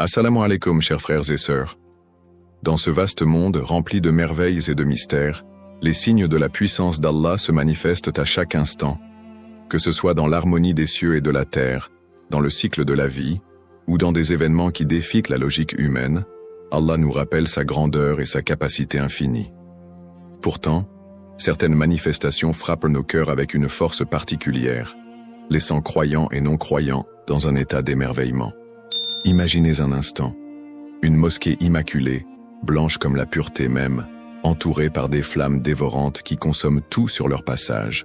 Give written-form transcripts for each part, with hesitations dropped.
Assalamu alaikum, chers frères et sœurs. Dans ce vaste monde rempli de merveilles et de mystères, les signes de la puissance d'Allah se manifestent à chaque instant, que ce soit dans l'harmonie des cieux et de la terre, dans le cycle de la vie, ou dans des événements qui défient la logique humaine. Allah nous rappelle sa grandeur et sa capacité infinie. Pourtant, certaines manifestations frappent nos cœurs avec une force particulière, laissant croyants et non-croyants dans un état d'émerveillement. Imaginez un instant, une mosquée immaculée, blanche comme la pureté même, entourée par des flammes dévorantes qui consomment tout sur leur passage.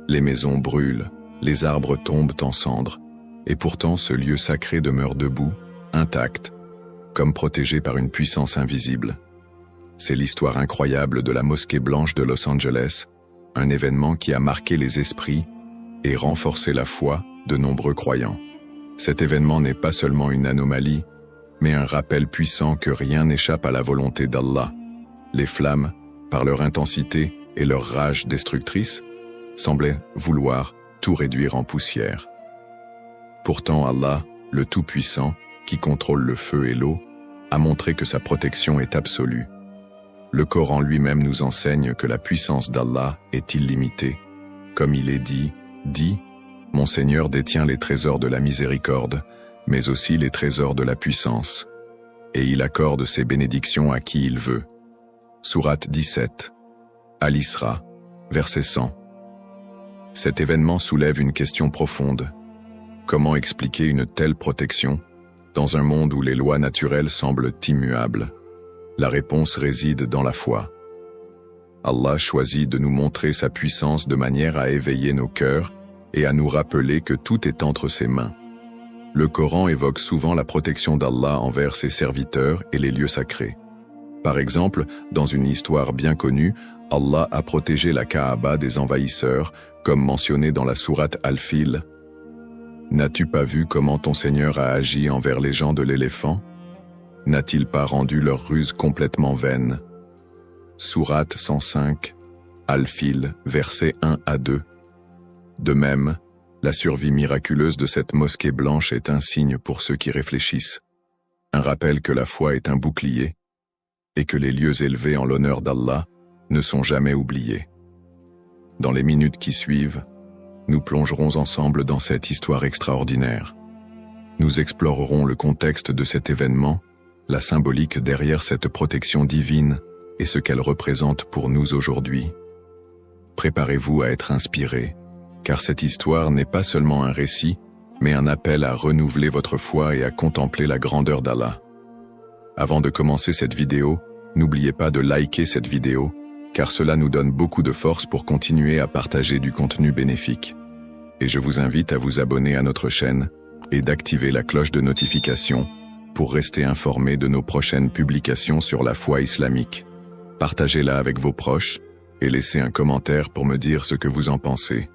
Les maisons brûlent, les arbres tombent en cendres, et pourtant ce lieu sacré demeure debout, intact, comme protégé par une puissance invisible. C'est l'histoire incroyable de la mosquée blanche de Los Angeles, un événement qui a marqué les esprits et renforcé la foi de nombreux croyants. Cet événement n'est pas seulement une anomalie, mais un rappel puissant que rien n'échappe à la volonté d'Allah. Les flammes, par leur intensité et leur rage destructrice, semblaient vouloir tout réduire en poussière. Pourtant Allah, le Tout-Puissant, qui contrôle le feu et l'eau, a montré que sa protection est absolue. Le Coran lui-même nous enseigne que la puissance d'Allah est illimitée. Comme il est dit, « Mon Seigneur détient les trésors de la miséricorde, mais aussi les trésors de la puissance, et il accorde ses bénédictions à qui il veut. » Sourate 17, Al-Isra, verset 100. Cet événement soulève une question profonde. Comment expliquer une telle protection dans un monde où les lois naturelles semblent immuables? La réponse réside dans la foi. Allah choisit de nous montrer sa puissance de manière à éveiller nos cœurs et à nous rappeler que tout est entre ses mains. Le Coran évoque souvent la protection d'Allah envers ses serviteurs et les lieux sacrés. Par exemple, dans une histoire bien connue, Allah a protégé la Kaaba des envahisseurs, comme mentionné dans la sourate Al-Fil. N'as-tu pas vu comment ton Seigneur a agi envers les gens de l'éléphant? N'a-t-il pas rendu leur ruse complètement vaine? Sourate 105, Al-Fil, versets 1 à 2. De même, la survie miraculeuse de cette mosquée blanche est un signe pour ceux qui réfléchissent, un rappel que la foi est un bouclier, et que les lieux élevés en l'honneur d'Allah ne sont jamais oubliés. Dans les minutes qui suivent, nous plongerons ensemble dans cette histoire extraordinaire. Nous explorerons le contexte de cet événement, la symbolique derrière cette protection divine et ce qu'elle représente pour nous aujourd'hui. Préparez-vous à être inspirés, car cette histoire n'est pas seulement un récit, mais un appel à renouveler votre foi et à contempler la grandeur d'Allah. Avant de commencer cette vidéo, n'oubliez pas de liker cette vidéo, car cela nous donne beaucoup de force pour continuer à partager du contenu bénéfique. Et je vous invite à vous abonner à notre chaîne et d'activer la cloche de notification pour rester informé de nos prochaines publications sur la foi islamique. Partagez-la avec vos proches et laissez un commentaire pour me dire ce que vous en pensez.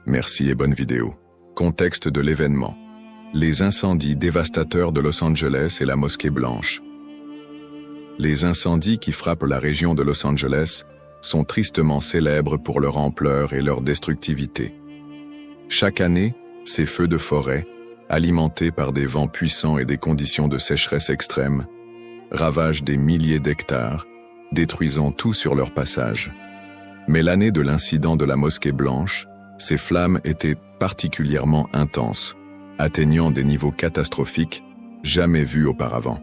Merci et bonne vidéo. Contexte de l'événement. Les incendies dévastateurs de Los Angeles et la mosquée blanche. Les incendies qui frappent la région de Los Angeles sont tristement célèbres pour leur ampleur et leur destructivité. Chaque année, ces feux de forêt, alimentés par des vents puissants et des conditions de sécheresse extrême, ravagent des milliers d'hectares, détruisant tout sur leur passage. Mais l'année de l'incident de la mosquée blanche, ces flammes étaient particulièrement intenses, atteignant des niveaux catastrophiques jamais vus auparavant.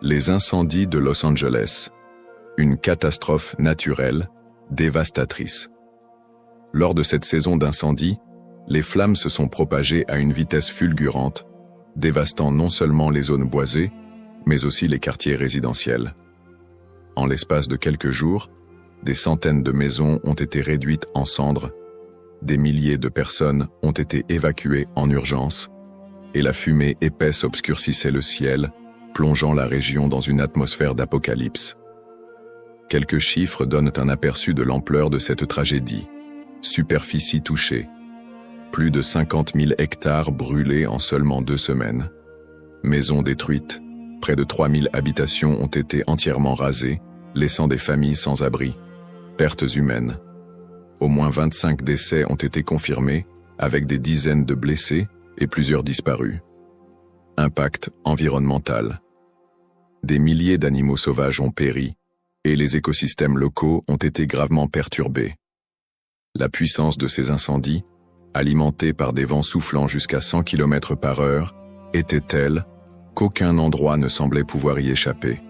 Les incendies de Los Angeles, une catastrophe naturelle, dévastatrice. Lors de cette saison d'incendie, les flammes se sont propagées à une vitesse fulgurante, dévastant non seulement les zones boisées, mais aussi les quartiers résidentiels. En l'espace de quelques jours, des centaines de maisons ont été réduites en cendres, des milliers de personnes ont été évacuées en urgence, et la fumée épaisse obscurcissait le ciel, plongeant la région dans une atmosphère d'apocalypse. Quelques chiffres donnent un aperçu de l'ampleur de cette tragédie. Superficie touchée. Plus de 50 000 hectares brûlés en seulement 2 semaines. Maisons détruites. Près de 3 000 habitations ont été entièrement rasées, laissant des familles sans abri. Pertes humaines. Au moins 25 décès ont été confirmés, avec des dizaines de blessés et plusieurs disparus. Impact environnemental. Des milliers d'animaux sauvages ont péri, et les écosystèmes locaux ont été gravement perturbés. La puissance de ces incendies, alimentés par des vents soufflant jusqu'à 100 km/h, était telle qu'aucun endroit ne semblait pouvoir y échapper.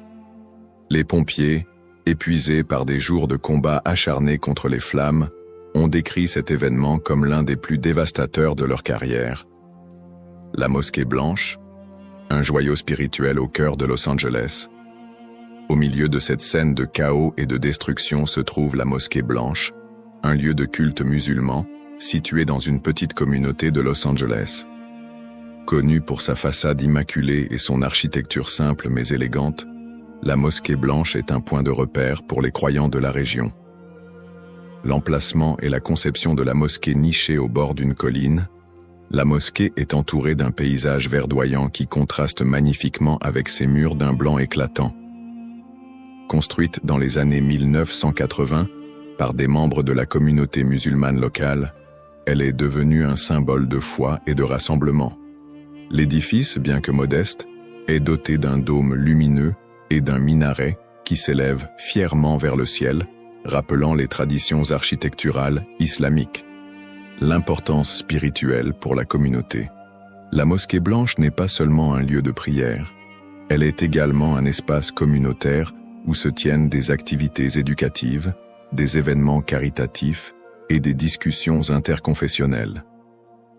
Les pompiers, épuisés par des jours de combats acharnés contre les flammes, ont décrit cet événement comme l'un des plus dévastateurs de leur carrière. La Mosquée Blanche, un joyau spirituel au cœur de Los Angeles. Au milieu de cette scène de chaos et de destruction se trouve la Mosquée Blanche, un lieu de culte musulman, situé dans une petite communauté de Los Angeles. Connue pour sa façade immaculée et son architecture simple mais élégante, la Mosquée Blanche est un point de repère pour les croyants de la région. L'emplacement et la conception de la mosquée nichée au bord d'une colline, la mosquée est entourée d'un paysage verdoyant qui contraste magnifiquement avec ses murs d'un blanc éclatant. Construite dans les années 1980 par des membres de la communauté musulmane locale, elle est devenue un symbole de foi et de rassemblement. L'édifice, bien que modeste, est doté d'un dôme lumineux et d'un minaret qui s'élève fièrement vers le ciel, rappelant les traditions architecturales islamiques. L'importance spirituelle pour la communauté. La Mosquée Blanche n'est pas seulement un lieu de prière, elle est également un espace communautaire où se tiennent des activités éducatives, des événements caritatifs et des discussions interconfessionnelles.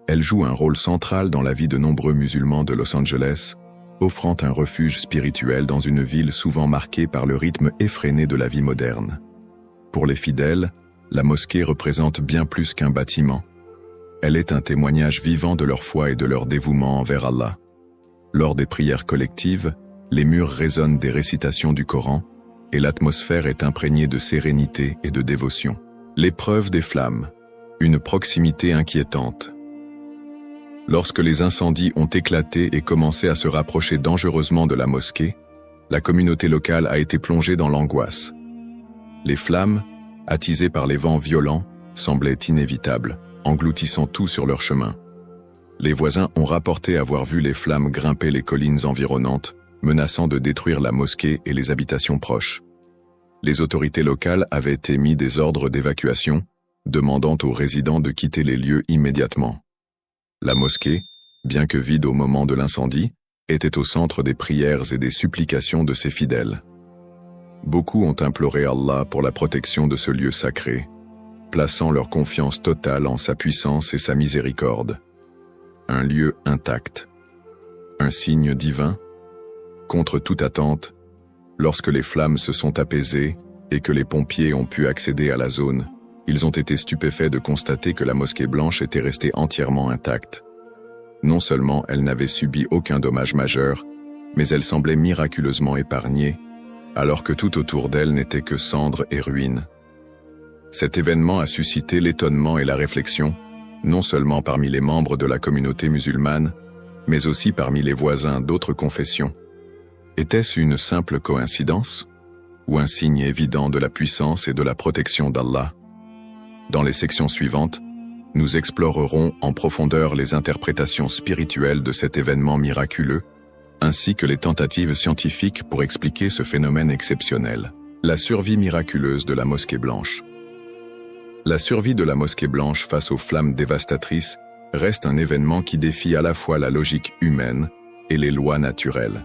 Elle joue un rôle central dans la vie de nombreux musulmans de Los Angeles, offrant un refuge spirituel dans une ville souvent marquée par le rythme effréné de la vie moderne. Pour les fidèles, la mosquée représente bien plus qu'un bâtiment. Elle est un témoignage vivant de leur foi et de leur dévouement envers Allah. Lors des prières collectives, les murs résonnent des récitations du Coran, et l'atmosphère est imprégnée de sérénité et de dévotion. L'épreuve des flammes, une proximité inquiétante. Lorsque les incendies ont éclaté et commencé à se rapprocher dangereusement de la mosquée, la communauté locale a été plongée dans l'angoisse. Les flammes, attisées par les vents violents, semblaient inévitables, engloutissant tout sur leur chemin. Les voisins ont rapporté avoir vu les flammes grimper les collines environnantes, menaçant de détruire la mosquée et les habitations proches. Les autorités locales avaient émis des ordres d'évacuation, demandant aux résidents de quitter les lieux immédiatement. La mosquée, bien que vide au moment de l'incendie, était au centre des prières et des supplications de ses fidèles. Beaucoup ont imploré Allah pour la protection de ce lieu sacré, plaçant leur confiance totale en sa puissance et sa miséricorde. Un lieu intact. Un signe divin. Contre toute attente, lorsque les flammes se sont apaisées et que les pompiers ont pu accéder à la zone, ils ont été stupéfaits de constater que la Mosquée Blanche était restée entièrement intacte. Non seulement elle n'avait subi aucun dommage majeur, mais elle semblait miraculeusement épargnée, alors que tout autour d'elle n'était que cendres et ruines. Cet événement a suscité l'étonnement et la réflexion, non seulement parmi les membres de la communauté musulmane, mais aussi parmi les voisins d'autres confessions. Était-ce une simple coïncidence, ou un signe évident de la puissance et de la protection d'Allah? Dans les sections suivantes, nous explorerons en profondeur les interprétations spirituelles de cet événement miraculeux, ainsi que les tentatives scientifiques pour expliquer ce phénomène exceptionnel. La survie miraculeuse de la Mosquée Blanche. La survie de la Mosquée Blanche face aux flammes dévastatrices reste un événement qui défie à la fois la logique humaine et les lois naturelles.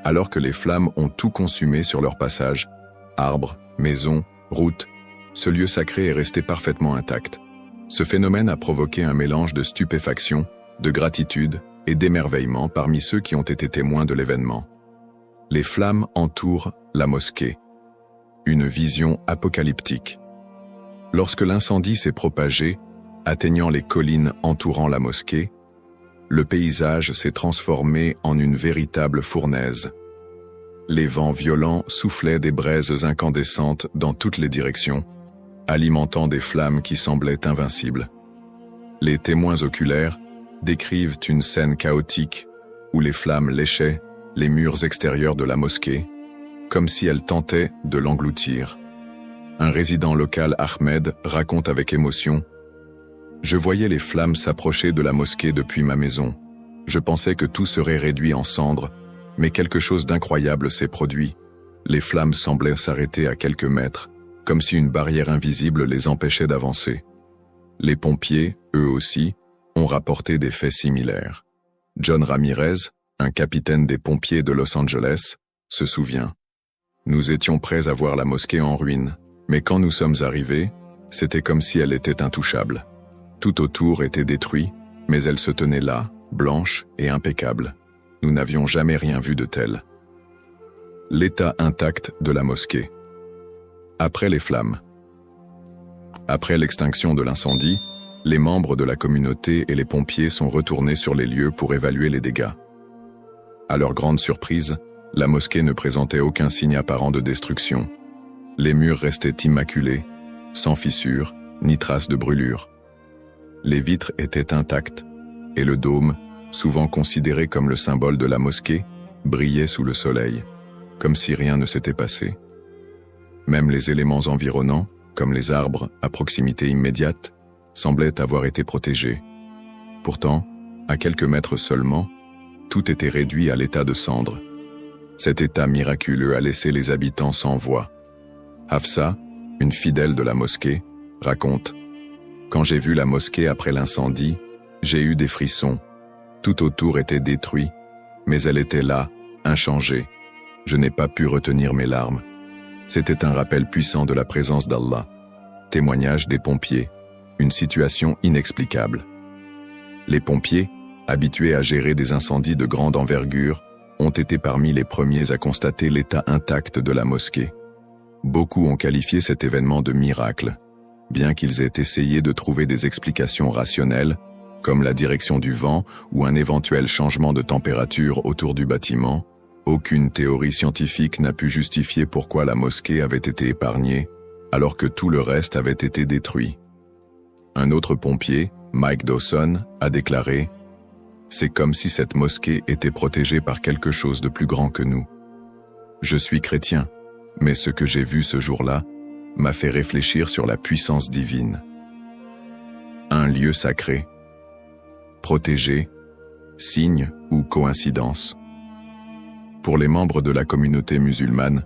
Alors que les flammes ont tout consumé sur leur passage, arbres, maisons, routes, ce lieu sacré est resté parfaitement intact. Ce phénomène a provoqué un mélange de stupéfaction, de gratitude et d'émerveillement parmi ceux qui ont été témoins de l'événement. Les flammes entourent la mosquée. Une vision apocalyptique. Lorsque l'incendie s'est propagé, atteignant les collines entourant la mosquée, le paysage s'est transformé en une véritable fournaise. Les vents violents soufflaient des braises incandescentes dans toutes les directions, alimentant des flammes qui semblaient invincibles. Les témoins oculaires décrivent une scène chaotique où les flammes léchaient les murs extérieurs de la mosquée, comme si elles tentaient de l'engloutir. Un résident local, Ahmed, raconte avec émotion « Je voyais les flammes s'approcher de la mosquée depuis ma maison. Je pensais que tout serait réduit en cendres, mais quelque chose d'incroyable s'est produit. Les flammes semblaient s'arrêter à quelques mètres, comme si une barrière invisible les empêchait d'avancer. Les pompiers, eux aussi, ont rapporté des faits similaires. John Ramirez, un capitaine des pompiers de Los Angeles, se souvient. Nous étions prêts à voir la mosquée en ruine, mais quand nous sommes arrivés, c'était comme si elle était intouchable. Tout autour était détruit, mais elle se tenait là, blanche et impeccable. Nous n'avions jamais rien vu de tel. L'état intact de la mosquée. Après les flammes. Après l'extinction de l'incendie, les membres de la communauté et les pompiers sont retournés sur les lieux pour évaluer les dégâts. À leur grande surprise, la mosquée ne présentait aucun signe apparent de destruction. Les murs restaient immaculés, sans fissures, ni traces de brûlure. Les vitres étaient intactes, et le dôme, souvent considéré comme le symbole de la mosquée, brillait sous le soleil, comme si rien ne s'était passé. Même les éléments environnants, comme les arbres à proximité immédiate, semblaient avoir été protégés. Pourtant, à quelques mètres seulement, tout était réduit à l'état de cendre. Cet état miraculeux a laissé les habitants sans voix. Hafsa, une fidèle de la mosquée, raconte « Quand j'ai vu la mosquée après l'incendie, j'ai eu des frissons. Tout autour était détruit, mais elle était là, inchangée. Je n'ai pas pu retenir mes larmes. C'était un rappel puissant de la présence d'Allah. Témoignage des pompiers. Une situation inexplicable. Les pompiers, habitués à gérer des incendies de grande envergure, ont été parmi les premiers à constater l'état intact de la mosquée. Beaucoup ont qualifié cet événement de miracle, bien qu'ils aient essayé de trouver des explications rationnelles, comme la direction du vent ou un éventuel changement de température autour du bâtiment. Aucune théorie scientifique n'a pu justifier pourquoi la mosquée avait été épargnée, alors que tout le reste avait été détruit. Un autre pompier, Mike Dawson, a déclaré « C'est comme si cette mosquée était protégée par quelque chose de plus grand que nous. Je suis chrétien, mais ce que j'ai vu ce jour-là m'a fait réfléchir sur la puissance divine. » Un lieu sacré. Protégé, signe ou coïncidence. Pour les membres de la communauté musulmane,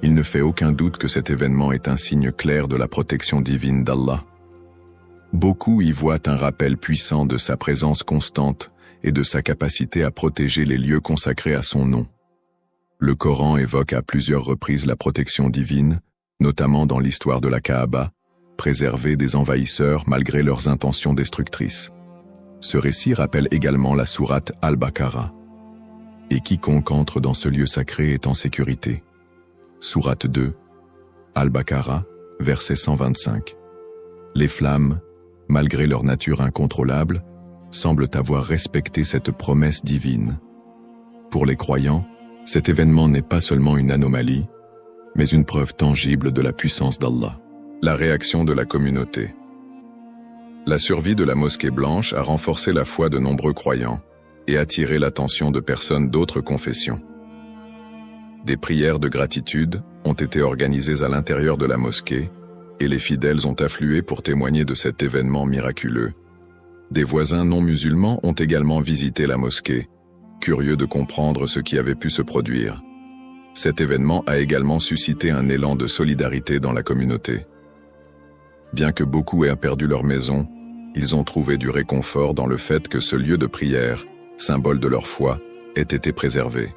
il ne fait aucun doute que cet événement est un signe clair de la protection divine d'Allah. Beaucoup y voient un rappel puissant de sa présence constante et de sa capacité à protéger les lieux consacrés à son nom. Le Coran évoque à plusieurs reprises la protection divine, notamment dans l'histoire de la Kaaba, préservée des envahisseurs malgré leurs intentions destructrices. Ce récit rappelle également la sourate Al-Baqarah. Et quiconque entre dans ce lieu sacré est en sécurité. Sourate 2, Al-Baqarah, verset 125. Les flammes, malgré leur nature incontrôlable, semblent avoir respecté cette promesse divine. Pour les croyants, cet événement n'est pas seulement une anomalie, mais une preuve tangible de la puissance d'Allah. La réaction de la communauté. La survie de la mosquée blanche a renforcé la foi de nombreux croyants et attiré l'attention de personnes d'autres confessions. Des prières de gratitude ont été organisées à l'intérieur de la mosquée et les fidèles ont afflué pour témoigner de cet événement miraculeux. Des voisins non musulmans ont également visité la mosquée, curieux de comprendre ce qui avait pu se produire. Cet événement a également suscité un élan de solidarité dans la communauté. Bien que beaucoup aient perdu leur maison, ils ont trouvé du réconfort dans le fait que ce lieu de prière, symbole de leur foi, ait été préservé.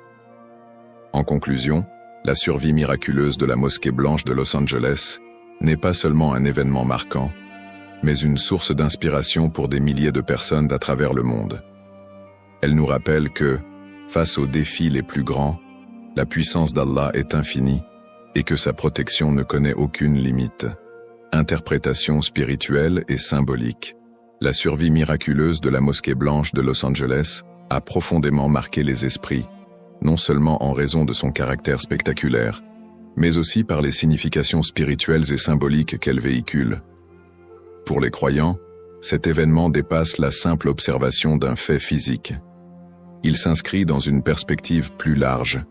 En conclusion, la survie miraculeuse de la mosquée blanche de Los Angeles n'est pas seulement un événement marquant, mais une source d'inspiration pour des milliers de personnes à travers le monde. Elle nous rappelle que, face aux défis les plus grands, la puissance d'Allah est infinie et que sa protection ne connaît aucune limite. Interprétation spirituelle et symbolique. La survie miraculeuse de la mosquée blanche de Los Angeles a profondément marqué les esprits, non seulement en raison de son caractère spectaculaire, mais aussi par les significations spirituelles et symboliques qu'elle véhicule. Pour les croyants, cet événement dépasse la simple observation d'un fait physique. Il s'inscrit dans une perspective plus large,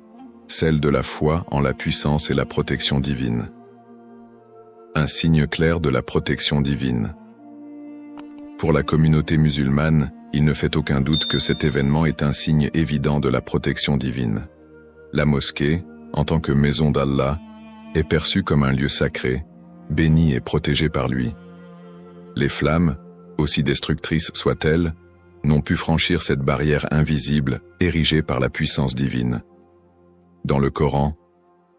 celle de la foi en la puissance et la protection divine. Un signe clair de la protection divine. Pour la communauté musulmane, Il ne fait aucun doute que cet événement est un signe évident de la protection divine. La mosquée, en tant que maison d'Allah, est perçue comme un lieu sacré, béni et protégé par lui. Les flammes, aussi destructrices soient-elles, n'ont pu franchir cette barrière invisible érigée par la puissance divine. Dans le Coran,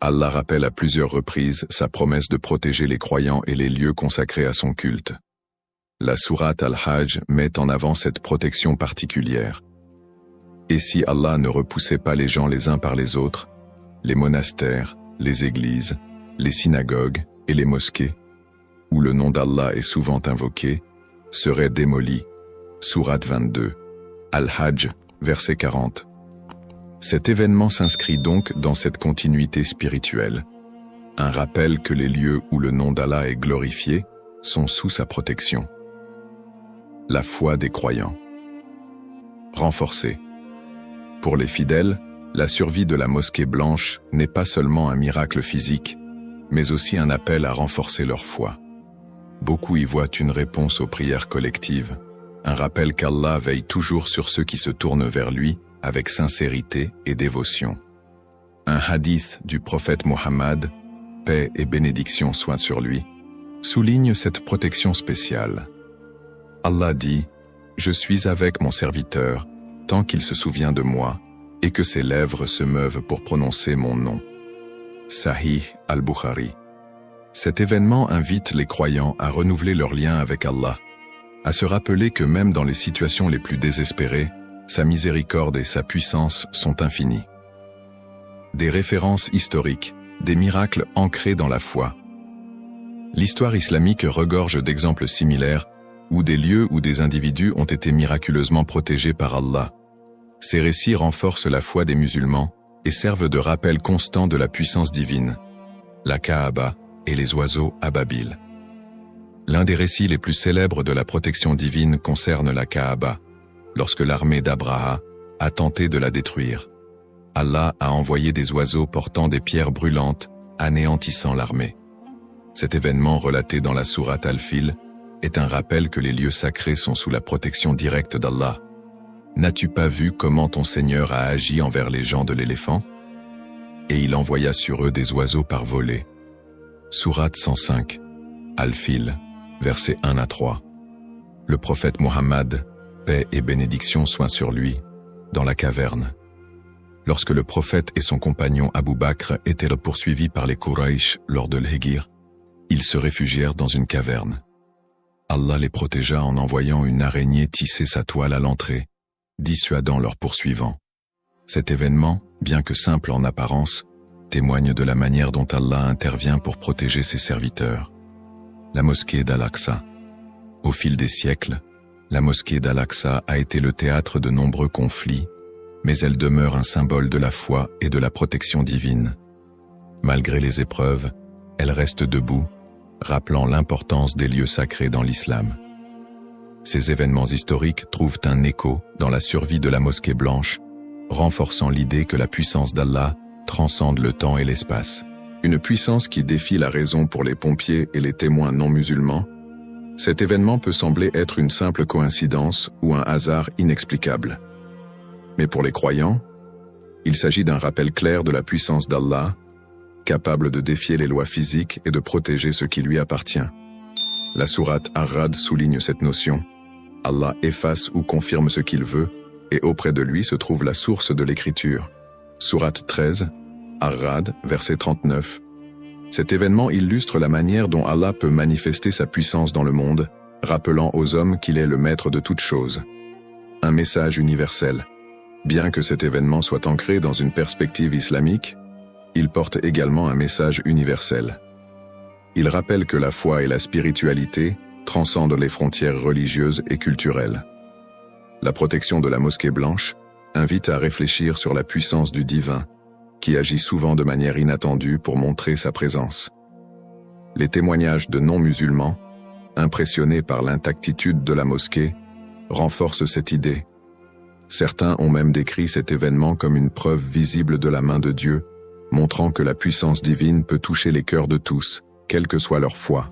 Allah rappelle à plusieurs reprises sa promesse de protéger les croyants et les lieux consacrés à son culte. La sourate Al-Hajj met en avant cette protection particulière. Et si Allah ne repoussait pas les gens les uns par les autres, les monastères, les églises, les synagogues et les mosquées, où le nom d'Allah est souvent invoqué, seraient démolis. Sourate 22, Al-Hajj, verset 40. Cet événement s'inscrit donc dans cette continuité spirituelle. Un rappel que les lieux où le nom d'Allah est glorifié sont sous sa protection. La foi des croyants. Renforcée. Pour les fidèles, la survie de la mosquée blanche n'est pas seulement un miracle physique, mais aussi un appel à renforcer leur foi. Beaucoup y voient une réponse aux prières collectives, un rappel qu'Allah veille toujours sur ceux qui se tournent vers lui avec sincérité et dévotion. Un hadith du prophète Mohammed, paix et bénédiction soient sur lui, souligne cette protection spéciale. Allah dit « Je suis avec mon serviteur, tant qu'il se souvient de moi, et que ses lèvres se meuvent pour prononcer mon nom. » Sahih al-Bukhari. Cet événement invite les croyants à renouveler leur lien avec Allah, à se rappeler que même dans les situations les plus désespérées, sa miséricorde et sa puissance sont infinies. Des références historiques, des miracles ancrés dans la foi. L'histoire islamique regorge d'exemples similaires où des lieux ou des individus ont été miraculeusement protégés par Allah. Ces récits renforcent la foi des musulmans et servent de rappel constant de la puissance divine. La Kaaba et les oiseaux ababiles. L'un des récits les plus célèbres de la protection divine concerne la Kaaba, lorsque l'armée d'Abraha a tenté de la détruire. Allah a envoyé des oiseaux portant des pierres brûlantes, anéantissant l'armée. Cet événement relaté dans la sourate Al-Fil est un rappel que les lieux sacrés sont sous la protection directe d'Allah. N'as-tu pas vu comment ton Seigneur a agi envers les gens de l'éléphant? Et il envoya sur eux des oiseaux par volée. Sourate 105, Al-Fil, versets 1 à 3. Le prophète Mohammed, paix et bénédiction soient sur lui, dans la caverne. Lorsque le prophète et son compagnon Abu Bakr étaient poursuivis par les Quraysh lors de l'Hégir, ils se réfugièrent dans une caverne. Allah les protégea en envoyant une araignée tisser sa toile à l'entrée, dissuadant leurs poursuivants. Cet événement, bien que simple en apparence, témoigne de la manière dont Allah intervient pour protéger ses serviteurs. La mosquée d'Al-Aqsa. Au fil des siècles, la mosquée d'Al-Aqsa a été le théâtre de nombreux conflits, mais elle demeure un symbole de la foi et de la protection divine. Malgré les épreuves, elle reste debout, rappelant l'importance des lieux sacrés dans l'islam. Ces événements historiques trouvent un écho dans la survie de la mosquée blanche, renforçant l'idée que la puissance d'Allah transcende le temps et l'espace. Une puissance qui défie la raison pour les pompiers et les témoins non musulmans. Cet événement peut sembler être une simple coïncidence ou un hasard inexplicable. Mais pour les croyants, il s'agit d'un rappel clair de la puissance d'Allah, capable de défier les lois physiques et de protéger ce qui lui appartient. La sourate Ar-Ra'd souligne cette notion. Allah efface ou confirme ce qu'il veut, et auprès de lui se trouve la source de l'écriture. Sourate 13, Ar-Ra'd, verset 39. Cet événement illustre la manière dont Allah peut manifester sa puissance dans le monde, rappelant aux hommes qu'il est le maître de toutes choses. Un message universel. Bien que cet événement soit ancré dans une perspective islamique, il porte également un message universel. Il rappelle que la foi et la spiritualité transcendent les frontières religieuses et culturelles. La protection de la mosquée blanche invite à réfléchir sur la puissance du divin, qui agit souvent de manière inattendue pour montrer sa présence. Les témoignages de non-musulmans, impressionnés par l'intactitude de la mosquée, renforcent cette idée. Certains ont même décrit cet événement comme une preuve visible de la main de Dieu, montrant que la puissance divine peut toucher les cœurs de tous, quelle que soit leur foi.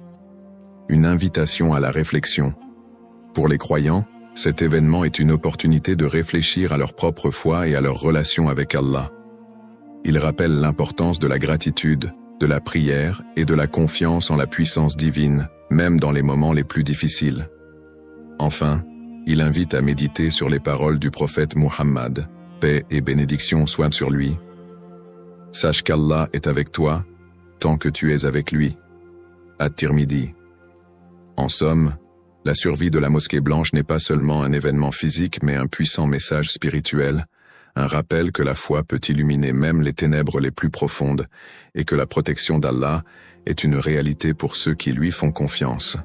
Une invitation à la réflexion. Pour les croyants, Cet événement est une opportunité de réfléchir à leur propre foi et à leur relation avec Allah. Il rappelle l'importance de la gratitude, de la prière et de la confiance en la puissance divine, même dans les moments les plus difficiles. Enfin, il invite à méditer sur les paroles du prophète Muhammad, paix et bénédiction soient sur lui. Sache qu'Allah est avec toi, tant que tu es avec lui. At-Tirmidhi. En somme, la survie de la mosquée blanche n'est pas seulement un événement physique mais un puissant message spirituel, un rappel que la foi peut illuminer même les ténèbres les plus profondes et que la protection d'Allah est une réalité pour ceux qui lui font confiance.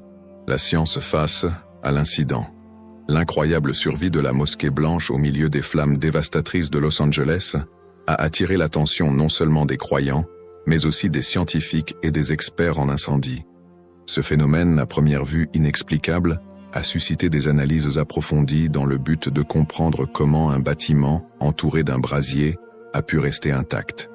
La science face à l'incident. L'incroyable survie de la mosquée blanche au milieu des flammes dévastatrices de Los Angeles a attiré l'attention non seulement des croyants, mais aussi des scientifiques et des experts en incendie. Ce phénomène, à première vue inexplicable, a suscité des analyses approfondies dans le but de comprendre comment un bâtiment, entouré d'un brasier, a pu rester intact.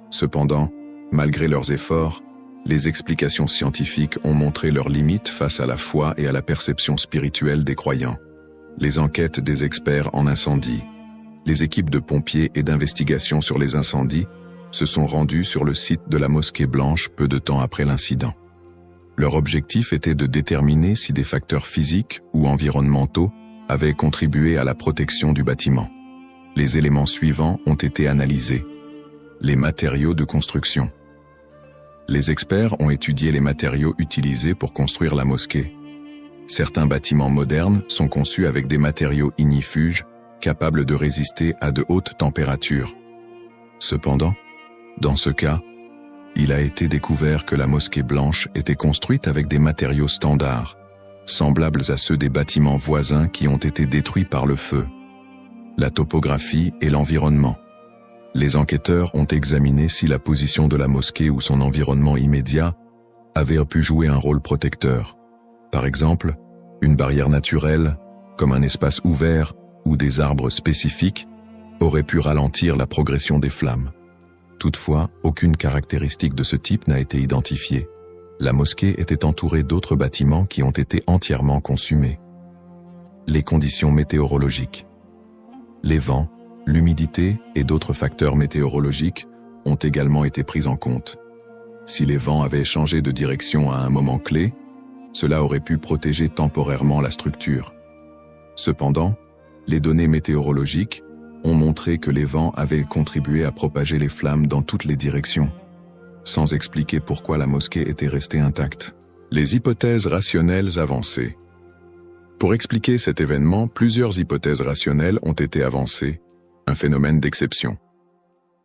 Cependant, malgré leurs efforts, les explications scientifiques ont montré leurs limites face à la foi et à la perception spirituelle des croyants. Les enquêtes des experts en incendie, les équipes de pompiers et d'investigation sur les incendies se sont rendues sur le site de la mosquée blanche peu de temps après l'incident. Leur objectif était de déterminer si des facteurs physiques ou environnementaux avaient contribué à la protection du bâtiment. Les éléments suivants ont été analysés. Les matériaux de construction. Les experts ont étudié les matériaux utilisés pour construire la mosquée. Certains bâtiments modernes sont conçus avec des matériaux ignifuges, capables de résister à de hautes températures. Cependant, dans ce cas, il a été découvert que la mosquée blanche était construite avec des matériaux standards, semblables à ceux des bâtiments voisins qui ont été détruits par le feu. La topographie et l'environnement. Les enquêteurs ont examiné si la position de la mosquée ou son environnement immédiat avait pu jouer un rôle protecteur. Par exemple, une barrière naturelle, comme un espace ouvert ou des arbres spécifiques, aurait pu ralentir la progression des flammes. Toutefois, aucune caractéristique de ce type n'a été identifiée. La mosquée était entourée d'autres bâtiments qui ont été entièrement consumés. Les conditions météorologiques. Les vents, l'humidité et d'autres facteurs météorologiques ont également été pris en compte. Si les vents avaient changé de direction à un moment clé, cela aurait pu protéger temporairement la structure. Cependant, les données météorologiques ont montré que les vents avaient contribué à propager les flammes dans toutes les directions, sans expliquer pourquoi la mosquée était restée intacte. Les hypothèses rationnelles avancées. Pour expliquer cet événement, plusieurs hypothèses rationnelles ont été avancées, un phénomène d'exception.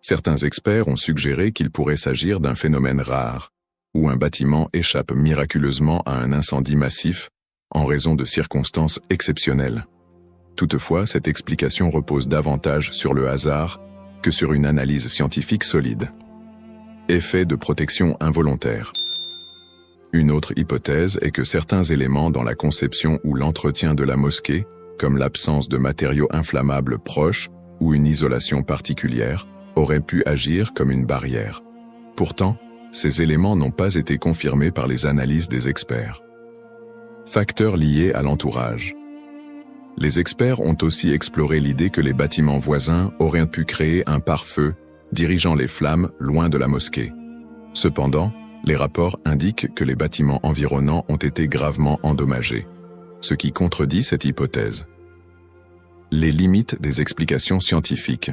Certains experts ont suggéré qu'il pourrait s'agir d'un phénomène rare, où un bâtiment échappe miraculeusement à un incendie massif en raison de circonstances exceptionnelles. Toutefois, cette explication repose davantage sur le hasard que sur une analyse scientifique solide. Effet de protection involontaire. Une autre hypothèse est que certains éléments dans la conception ou l'entretien de la mosquée, comme l'absence de matériaux inflammables proches ou une isolation particulière, auraient pu agir comme une barrière. Pourtant, ces éléments n'ont pas été confirmés par les analyses des experts. Facteurs liés à l'entourage. Les experts ont aussi exploré l'idée que les bâtiments voisins auraient pu créer un pare-feu, dirigeant les flammes loin de la mosquée. Cependant, les rapports indiquent que les bâtiments environnants ont été gravement endommagés, ce qui contredit cette hypothèse. Les limites des explications scientifiques.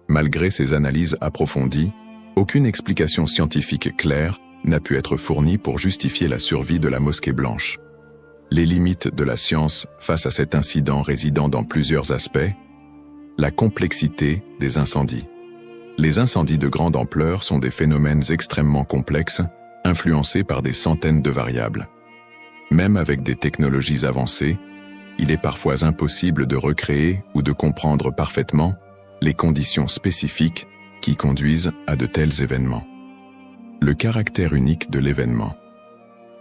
Malgré ces analyses approfondies, aucune explication scientifique claire n'a pu être fournie pour justifier la survie de la mosquée blanche. Les limites de la science face à cet incident résidant dans plusieurs aspects. La complexité des incendies. Les incendies de grande ampleur sont des phénomènes extrêmement complexes, influencés par des centaines de variables. Même avec des technologies avancées, il est parfois impossible de recréer ou de comprendre parfaitement les conditions spécifiques qui conduisent à de tels événements. Le caractère unique de l'événement.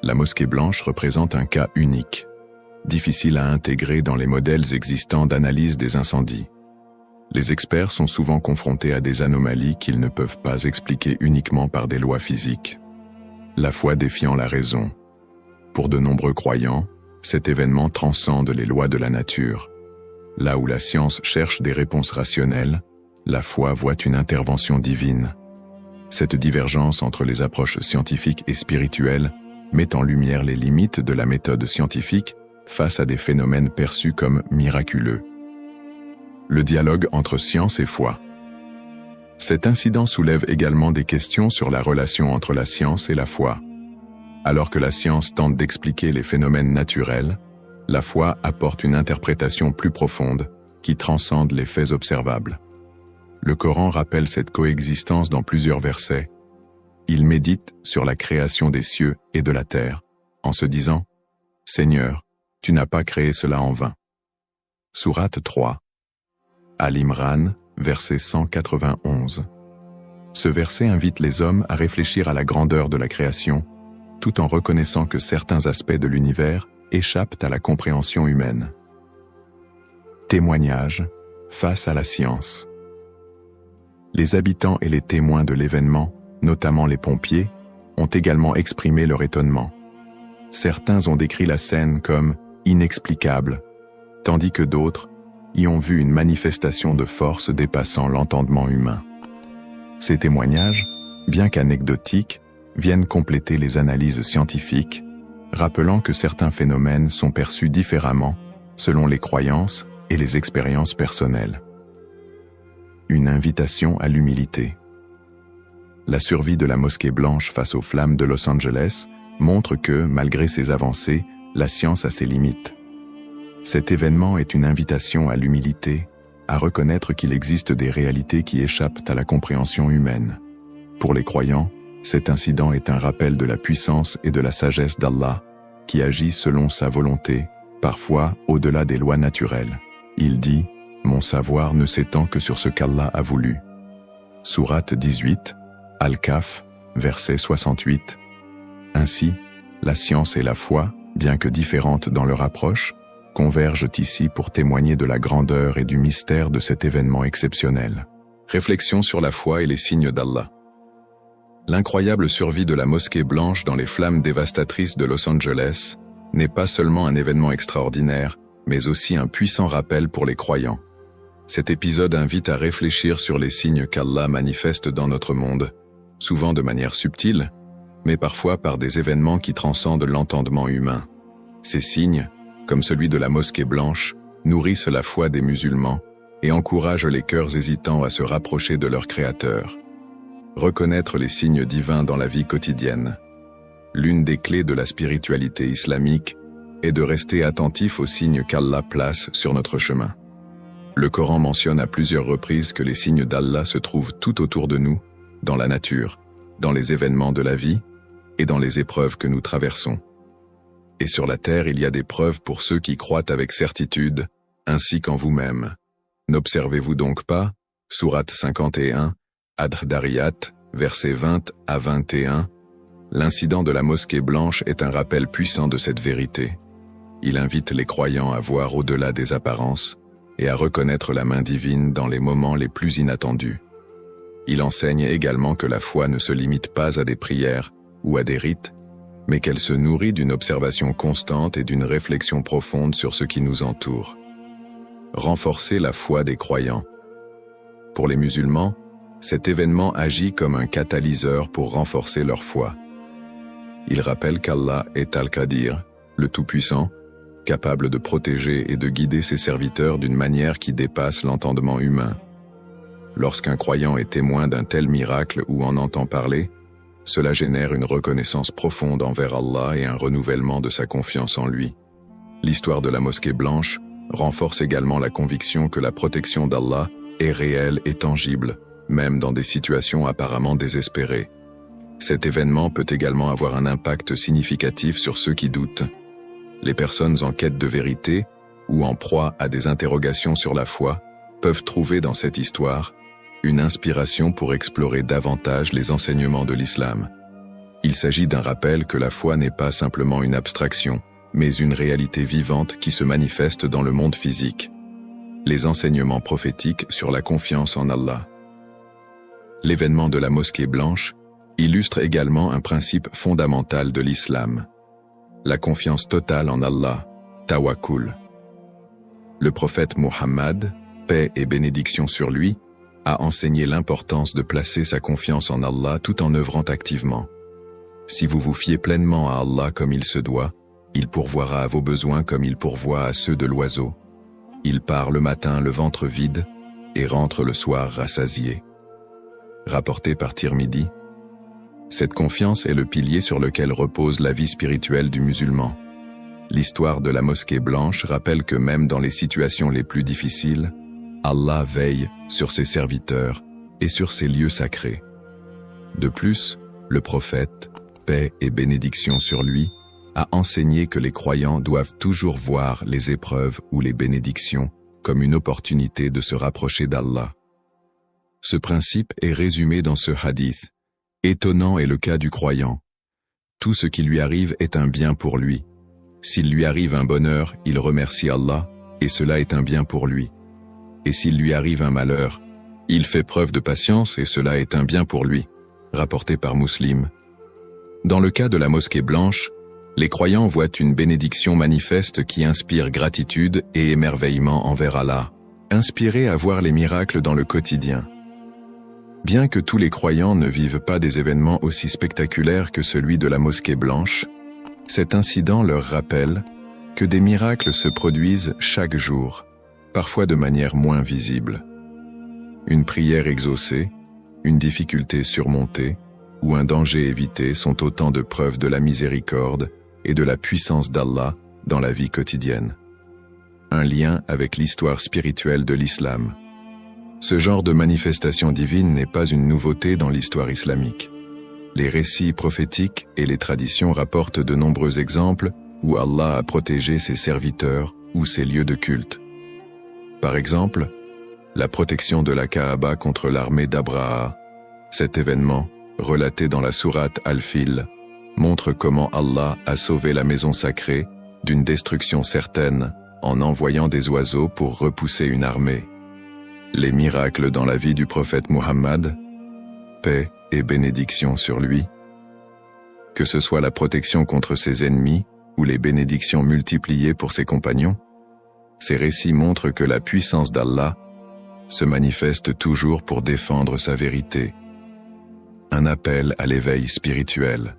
La mosquée blanche représente un cas unique, difficile à intégrer dans les modèles existants d'analyse des incendies. Les experts sont souvent confrontés à des anomalies qu'ils ne peuvent pas expliquer uniquement par des lois physiques. La foi défiant la raison. Pour de nombreux croyants, Cet événement transcende les lois de la nature. Là où la science cherche des réponses rationnelles, la foi voit une intervention divine. Cette divergence entre les approches scientifiques et spirituelles met en lumière les limites de la méthode scientifique face à des phénomènes perçus comme miraculeux. Le dialogue entre science et foi. Cet incident soulève également des questions sur la relation entre la science et la foi. Alors que la science tente d'expliquer les phénomènes naturels, la foi apporte une interprétation plus profonde qui transcende les faits observables. Le Coran rappelle cette coexistence dans plusieurs versets. Il médite sur la création des cieux et de la terre, en se disant « Seigneur, tu n'as pas créé cela en vain ». Sourate 3. Al-Imran, verset 191. Ce verset invite les hommes à réfléchir à la grandeur de la création, tout en reconnaissant que certains aspects de l'univers échappent à la compréhension humaine. Témoignage face à la science. Les habitants et les témoins de l'événement, notamment les pompiers, ont également exprimé leur étonnement. Certains ont décrit la scène comme inexplicable, tandis que d'autres y ont vu une manifestation de force dépassant l'entendement humain. Ces témoignages, bien qu'anecdotiques, viennent compléter les analyses scientifiques, rappelant que certains phénomènes sont perçus différemment selon les croyances et les expériences personnelles. Une invitation à l'humilité. La survie de la Mosquée Blanche face aux flammes de Los Angeles montre que, malgré ses avancées, la science a ses limites. Cet événement est une invitation à l'humilité, à reconnaître qu'il existe des réalités qui échappent à la compréhension humaine. Pour les croyants, cet incident est un rappel de la puissance et de la sagesse d'Allah, qui agit selon sa volonté, parfois au-delà des lois naturelles. Il dit « Mon savoir ne s'étend que sur ce qu'Allah a voulu ». Sourate 18, Al-Kahf, verset 68. Ainsi, la science et la foi, bien que différentes dans leur approche, convergent ici pour témoigner de la grandeur et du mystère de cet événement exceptionnel. Réflexion sur la foi et les signes d'Allah. L'incroyable survie de la Mosquée Blanche dans les flammes dévastatrices de Los Angeles n'est pas seulement un événement extraordinaire, mais aussi un puissant rappel pour les croyants. Cet épisode invite à réfléchir sur les signes qu'Allah manifeste dans notre monde, souvent de manière subtile, mais parfois par des événements qui transcendent l'entendement humain. Ces signes, comme celui de la Mosquée Blanche, nourrissent la foi des musulmans et encouragent les cœurs hésitants à se rapprocher de leur Créateur. Reconnaître les signes divins dans la vie quotidienne. L'une des clés de la spiritualité islamique est de rester attentif aux signes qu'Allah place sur notre chemin. Le Coran mentionne à plusieurs reprises que les signes d'Allah se trouvent tout autour de nous, dans la nature, dans les événements de la vie et dans les épreuves que nous traversons. Et sur la terre, il y a des preuves pour ceux qui croient avec certitude, ainsi qu'en vous-même. N'observez-vous donc pas, sourate 51, Ad-Dariyat, versets 20 à 21, l'incident de la Mosquée Blanche est un rappel puissant de cette vérité. Il invite les croyants à voir au-delà des apparences et à reconnaître la main divine dans les moments les plus inattendus. Il enseigne également que la foi ne se limite pas à des prières ou à des rites, mais qu'elle se nourrit d'une observation constante et d'une réflexion profonde sur ce qui nous entoure. Renforcer la foi des croyants. Pour les musulmans, cet événement agit comme un catalyseur pour renforcer leur foi. Il rappelle qu'Allah est Al-Qadir, le Tout-Puissant, capable de protéger et de guider ses serviteurs d'une manière qui dépasse l'entendement humain. Lorsqu'un croyant est témoin d'un tel miracle ou en entend parler, cela génère une reconnaissance profonde envers Allah et un renouvellement de sa confiance en lui. L'histoire de la Mosquée Blanche renforce également la conviction que la protection d'Allah est réelle et tangible, même dans des situations apparemment désespérées. Cet événement peut également avoir un impact significatif sur ceux qui doutent. Les personnes en quête de vérité ou en proie à des interrogations sur la foi peuvent trouver dans cette histoire une inspiration pour explorer davantage les enseignements de l'islam. Il s'agit d'un rappel que la foi n'est pas simplement une abstraction, mais une réalité vivante qui se manifeste dans le monde physique. Les enseignements prophétiques sur la confiance en Allah. L'événement de la Mosquée Blanche illustre également un principe fondamental de l'islam. La confiance totale en Allah, Tawakkul. Le prophète Muhammad, paix et bénédiction sur lui, a enseigné l'importance de placer sa confiance en Allah tout en œuvrant activement. Si vous vous fiez pleinement à Allah comme il se doit, il pourvoira à vos besoins comme il pourvoit à ceux de l'oiseau. Il part le matin le ventre vide et rentre le soir rassasié. Rapporté par Tirmidhi, cette confiance est le pilier sur lequel repose la vie spirituelle du musulman. L'histoire de la mosquée blanche rappelle que même dans les situations les plus difficiles, Allah veille sur ses serviteurs et sur ses lieux sacrés. De plus, le prophète, paix et bénédiction sur lui, a enseigné que les croyants doivent toujours voir les épreuves ou les bénédictions comme une opportunité de se rapprocher d'Allah. Ce principe est résumé dans ce hadith. Étonnant est le cas du croyant. Tout ce qui lui arrive est un bien pour lui. S'il lui arrive un bonheur, il remercie Allah, et cela est un bien pour lui. Et s'il lui arrive un malheur, il fait preuve de patience, et cela est un bien pour lui. Rapporté par Muslim. Dans le cas de la mosquée blanche, les croyants voient une bénédiction manifeste qui inspire gratitude et émerveillement envers Allah, inspirés à voir les miracles dans le quotidien. Bien que tous les croyants ne vivent pas des événements aussi spectaculaires que celui de la mosquée blanche, cet incident leur rappelle que des miracles se produisent chaque jour, parfois de manière moins visible. Une prière exaucée, une difficulté surmontée ou un danger évité sont autant de preuves de la miséricorde et de la puissance d'Allah dans la vie quotidienne. Un lien avec l'histoire spirituelle de l'islam. Ce genre de manifestation divine n'est pas une nouveauté dans l'histoire islamique. Les récits prophétiques et les traditions rapportent de nombreux exemples où Allah a protégé ses serviteurs ou ses lieux de culte. Par exemple, la protection de la Kaaba contre l'armée d'Abraha. Cet événement, relaté dans la sourate Al-Fil, montre comment Allah a sauvé la maison sacrée d'une destruction certaine en envoyant des oiseaux pour repousser une armée. Les miracles dans la vie du prophète Muhammad, paix et bénédiction sur lui. Que ce soit la protection contre ses ennemis ou les bénédictions multipliées pour ses compagnons, ces récits montrent que la puissance d'Allah se manifeste toujours pour défendre sa vérité. Un appel à l'éveil spirituel.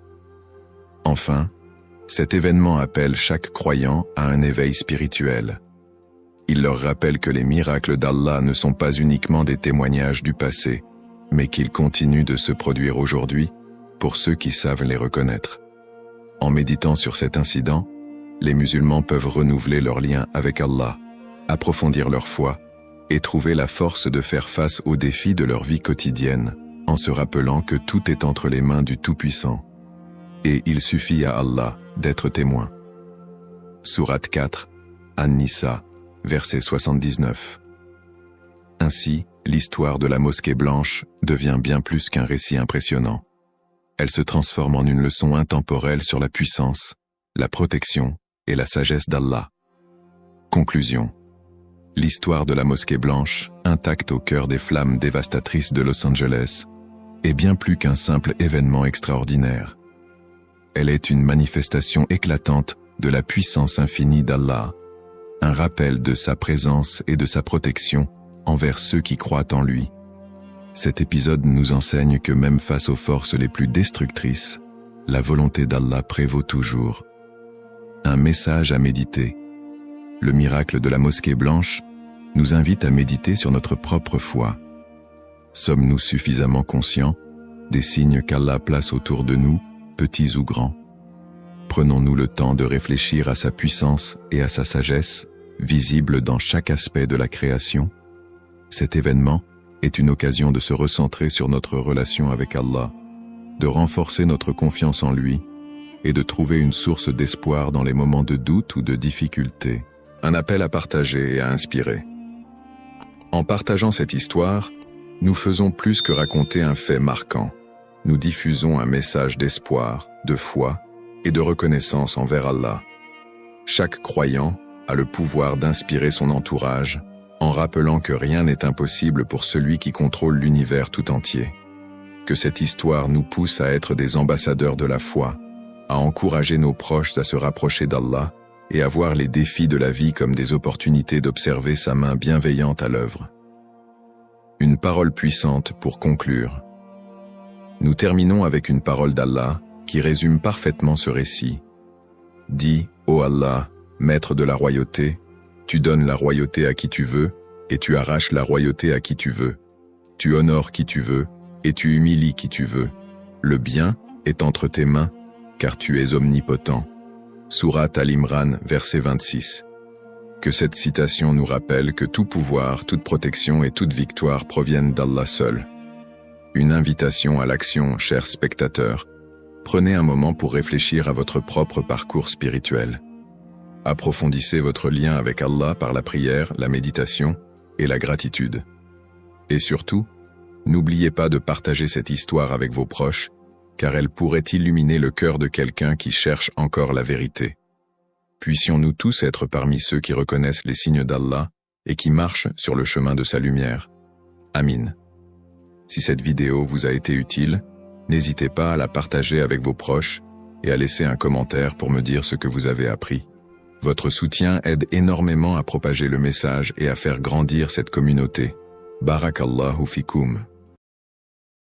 Enfin, cet événement appelle chaque croyant à un éveil spirituel. Il leur rappelle que les miracles d'Allah ne sont pas uniquement des témoignages du passé, mais qu'ils continuent de se produire aujourd'hui pour ceux qui savent les reconnaître. En méditant sur cet incident, les musulmans peuvent renouveler leur lien avec Allah, approfondir leur foi et trouver la force de faire face aux défis de leur vie quotidienne, en se rappelant que tout est entre les mains du Tout-Puissant. Et il suffit à Allah d'être témoin. Sourate 4, An-Nisa, verset 79. Ainsi, l'histoire de la mosquée blanche devient bien plus qu'un récit impressionnant. Elle se transforme en une leçon intemporelle sur la puissance, la protection et la sagesse d'Allah. Conclusion. L'histoire de la mosquée blanche, intacte au cœur des flammes dévastatrices de Los Angeles, est bien plus qu'un simple événement extraordinaire. Elle est une manifestation éclatante de la puissance infinie d'Allah, un rappel de sa présence et de sa protection envers ceux qui croient en lui. Cet épisode nous enseigne que même face aux forces les plus destructrices, la volonté d'Allah prévaut toujours. Un message à méditer. Le miracle de la mosquée blanche nous invite à méditer sur notre propre foi. Sommes-nous suffisamment conscients des signes qu'Allah place autour de nous, petits ou grands? Prenons-nous le temps de réfléchir à sa puissance et à sa sagesse, visibles dans chaque aspect de la création? Cet événement est une occasion de se recentrer sur notre relation avec Allah, de renforcer notre confiance en lui et de trouver une source d'espoir dans les moments de doute ou de difficulté. Un appel à partager et à inspirer. En partageant cette histoire, nous faisons plus que raconter un fait marquant. Nous diffusons un message d'espoir, de foi et de reconnaissance envers Allah. Chaque croyant a le pouvoir d'inspirer son entourage en rappelant que rien n'est impossible pour celui qui contrôle l'univers tout entier. Que cette histoire nous pousse à être des ambassadeurs de la foi, à encourager nos proches à se rapprocher d'Allah et à voir les défis de la vie comme des opportunités d'observer sa main bienveillante à l'œuvre. Une parole puissante pour conclure. Nous terminons avec une parole d'Allah qui résume parfaitement ce récit. Dis, ô Allah, maître de la royauté, tu donnes la royauté à qui tu veux, et tu arraches la royauté à qui tu veux. Tu honores qui tu veux, et tu humilies qui tu veux. Le bien est entre tes mains, car tu es omnipotent. Sourate Al-Imran, verset 26. Que cette citation nous rappelle que tout pouvoir, toute protection et toute victoire proviennent d'Allah seul. Une invitation à l'action, chers spectateurs. Prenez un moment pour réfléchir à votre propre parcours spirituel. Approfondissez votre lien avec Allah par la prière, la méditation et la gratitude. Et surtout, n'oubliez pas de partager cette histoire avec vos proches, car elle pourrait illuminer le cœur de quelqu'un qui cherche encore la vérité. Puissions-nous tous être parmi ceux qui reconnaissent les signes d'Allah et qui marchent sur le chemin de sa lumière. Amin. Si cette vidéo vous a été utile, n'hésitez pas à la partager avec vos proches et à laisser un commentaire pour me dire ce que vous avez appris. Votre soutien aide énormément à propager le message et à faire grandir cette communauté. Barakallahu fikoum.